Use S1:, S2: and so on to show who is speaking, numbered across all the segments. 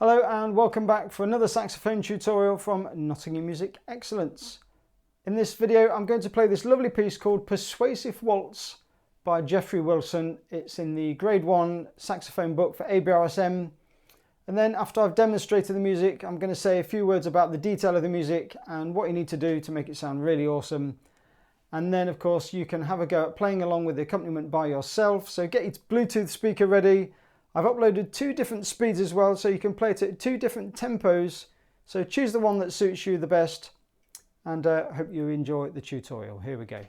S1: Hello and welcome back for another saxophone tutorial from Nottingham Music Excellence. In this video I'm going to play this lovely piece called Persuasive Waltz by Jeffery Wilson. It's in the Grade 1 saxophone book for ABRSM. And then after I've demonstrated the music, I'm going to say a few words about the detail of the music and what you need to do to make it sound really awesome. And then of course you can have a go at playing along with the accompaniment by yourself. So get your Bluetooth speaker ready. I've uploaded 2 different speeds as well, so you can play it at 2 different tempos. So choose the one that suits you the best, and hope you enjoy the tutorial. Here we go.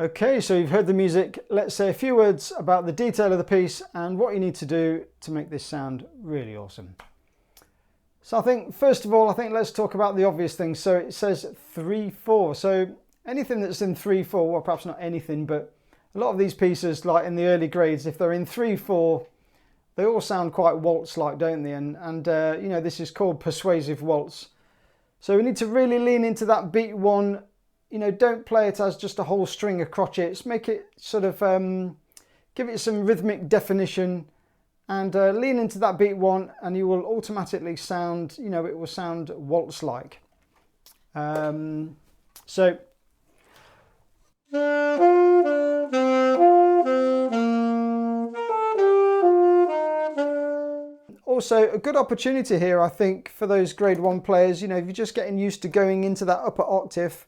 S1: Okay, so you've heard the music. Let's say a few words about the detail of the piece and what you need to do to make this sound really awesome. So I think, first of all, let's talk about the obvious things. So it says 3/4. So anything that's in 3/4, well, perhaps not anything, but a lot of these pieces, like in the early grades, if they're in 3/4, they all sound quite waltz-like, don't they? And you know, this is called Persuasive Waltz. So we need to really lean into that beat one. You know, don't play it as just a whole string of crotchets. Make it sort of, give it some rhythmic definition and lean into that beat one, and you will automatically sound, you know, it will sound waltz-like. So. Also, a good opportunity here, I think, for those grade 1 players, you know, if you're just getting used to going into that upper octave,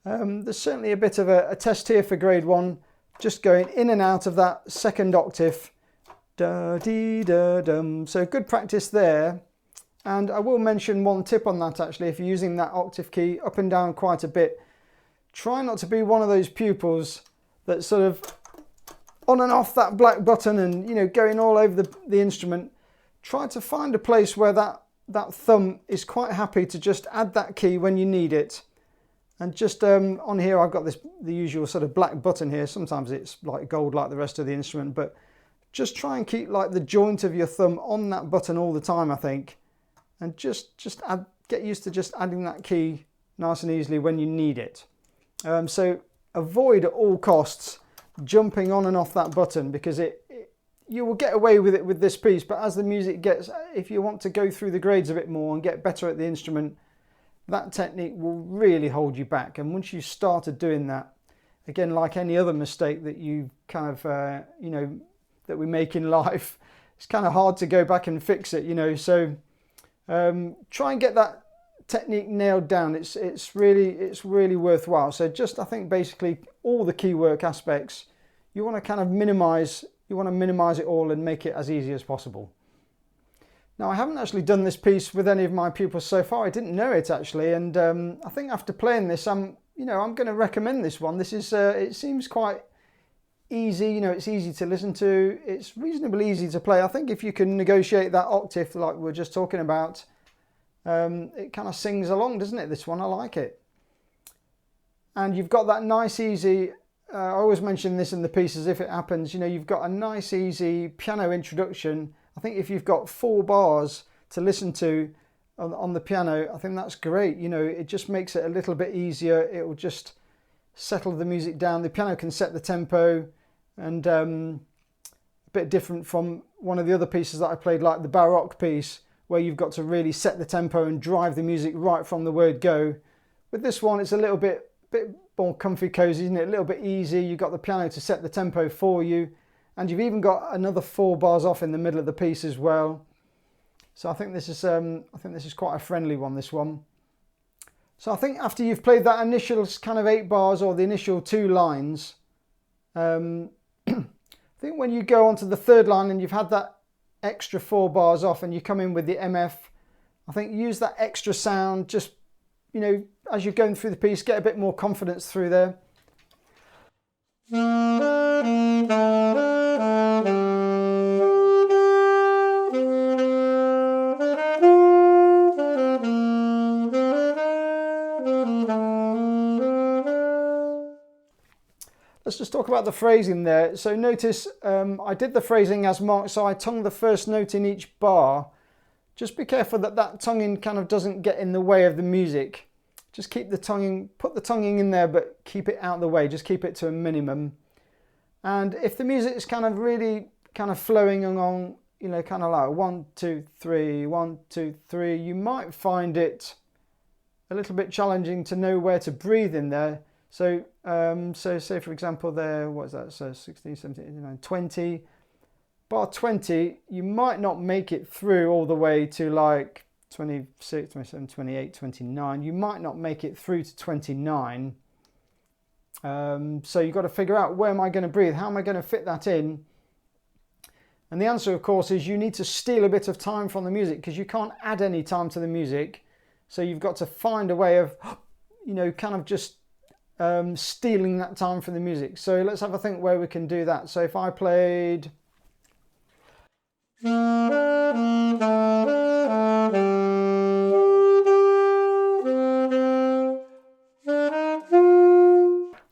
S1: there's certainly a bit of a test here for grade 1, just going in and out of that second octave. Da dee da dum. So good practice there. And I will mention one tip on that actually. If you're using that octave key up and down quite a bit, try not to be one of those pupils that sort of on and off that black button and, you know, going all over the instrument. Try to find a place where that thumb is quite happy to just add that key when you need it. And just on here I've got the usual sort of black button here. Sometimes it's like gold like the rest of the instrument, but just try and keep like the joint of your thumb on that button all the time, I think. And just get used to just adding that key nice and easily when you need it. So avoid at all costs jumping on and off that button, because you will get away with it with this piece, but as the music gets, if you want to go through the grades a bit more and get better at the instrument, that technique will really hold you back. And once you started doing that, again, like any other mistake that you kind of, you know, that we make in life, it's kind of hard to go back and fix it, you know. So try and get that technique nailed down. It's really worthwhile. So just, I think, basically all the key work aspects, you want to kind of minimize it all and make it as easy as possible. Now, I haven't actually done this piece with any of my pupils so far. I didn't know it actually, and I think after playing this, I'm going to recommend this one. This is it seems quite easy. You know, it's easy to listen to. It's reasonably easy to play. I think if you can negotiate that octave like we were just talking about, it kind of sings along, doesn't it? This one, I like it. And you've got that nice easy. I always mention this in the piece as if it happens. You know, you've got a nice easy piano introduction. I think if you've got 4 bars to listen to on the piano, I think that's great. You know, it just makes it a little bit easier. It will just settle the music down. The piano can set the tempo, and a bit different from one of the other pieces that I played, like the Baroque piece, where you've got to really set the tempo and drive the music right from the word go. With this one, it's a little bit more comfy, cozy, isn't it? A little bit easy. You've got the piano to set the tempo for you, and you've even got another 4 bars off in the middle of the piece as well. So I think this is quite a friendly one, this one. So I think after you've played that initial kind of 8 bars or the initial 2 lines, I think when you go on to the 3rd line and you've had that extra 4 bars off and you come in with the MF, I think use that extra sound, just, you know, as you're going through the piece, get a bit more confidence through there. Let's just talk about the phrasing there. So notice I did the phrasing as marked, so I tongue the first note in each bar. Just be careful that that tonguing kind of doesn't get in the way of the music. Just keep the tonguing, put the tonguing in there, but keep it out of the way. Just keep it to a minimum. And if the music is kind of really kind of flowing along, you know, kind of like 1, 2, 3, 1, 2, 3, you might find it a little bit challenging to know where to breathe in there. So, so say for example there, what is that? So 16, 17, 18, 20. Bar 20, you might not make it through all the way to like 26, 27, 28, 29. You might not make it through to 29. So you've got to figure out, where am I going to breathe? How am I going to fit that in? And the answer, of course, is you need to steal a bit of time from the music, because you can't add any time to the music. So you've got to find a way of, you know, kind of just stealing that time from the music. So let's have a think where we can do that. So if I played...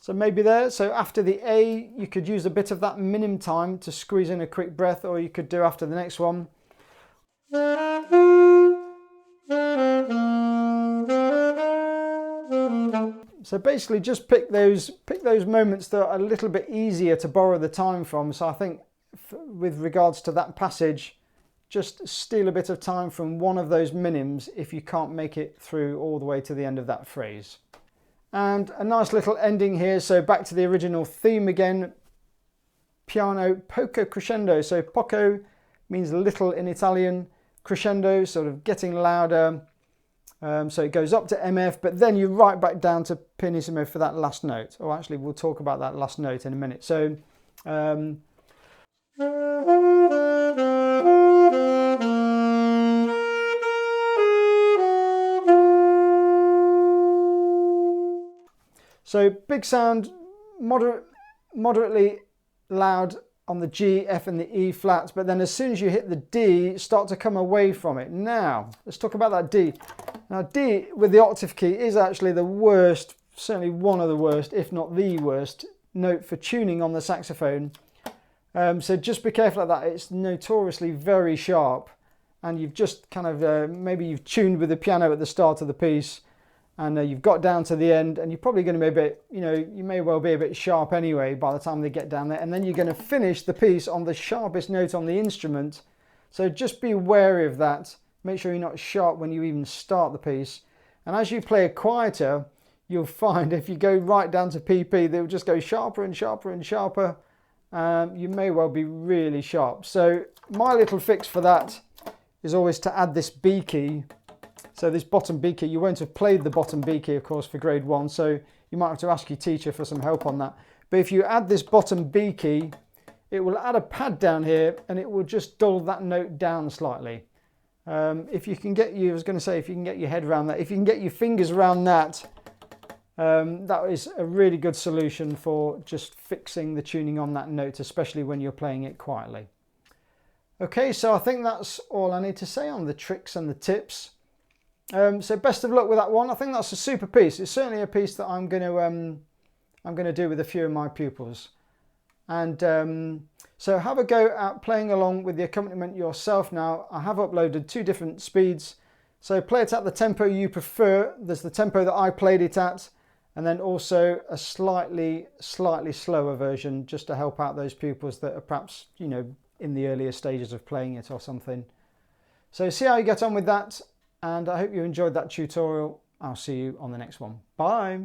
S1: So maybe there, so after the A, you could use a bit of that minim time to squeeze in a quick breath, or you could do after the next one. So basically just pick those moments that are a little bit easier to borrow the time from. So I think with regards to that passage, just steal a bit of time from one of those minims if you can't make it through all the way to the end of that phrase. And a nice little ending here. So back to the original theme again, piano poco crescendo. So poco means little in Italian, crescendo, sort of getting louder. So it goes up to MF, but then you're right back down to pianissimo for that last note. Or actually, we'll talk about that last note in a minute. So, so big sound, moderately loud on the G, F and the E flats, but then as soon as you hit the D, start to come away from it. Now, let's talk about that D. Now D with the octave key is actually the worst, certainly one of the worst, if not the worst, note for tuning on the saxophone. So just be careful of that. It's notoriously very sharp, and you've just kind of, maybe you've tuned with the piano at the start of the piece, and you've got down to the end, and you're probably going to be a bit, you know, you may well be a bit sharp anyway by the time they get down there, and then you're going to finish the piece on the sharpest note on the instrument. So just be wary of that. Make sure you're not sharp when you even start the piece. And as you play it quieter, you'll find if you go right down to PP, they'll just go sharper and sharper and sharper. You may well be really sharp. So my little fix for that is always to add this B key. So this bottom B key, you won't have played the bottom B key, of course, for grade 1. So you might have to ask your teacher for some help on that. But if you add this bottom B key, it will add a pad down here, and it will just dull that note down slightly. If you can get if you can get your head around that, if you can get your fingers around that, that is a really good solution for just fixing the tuning on that note, especially when you're playing it quietly. Okay, so I think that's all I need to say on the tricks and the tips. So best of luck with that one. I think that's a super piece. It's certainly a piece that I'm going to do with a few of my pupils. And so have a go at playing along with the accompaniment yourself now. I have uploaded 2 different speeds. So play it at the tempo you prefer. There's the tempo that I played it at, and then also a slightly slower version, just to help out those pupils that are perhaps, you know, in the earlier stages of playing it or something. So see how you get on with that, and I hope you enjoyed that tutorial. I'll see you on the next one. Bye.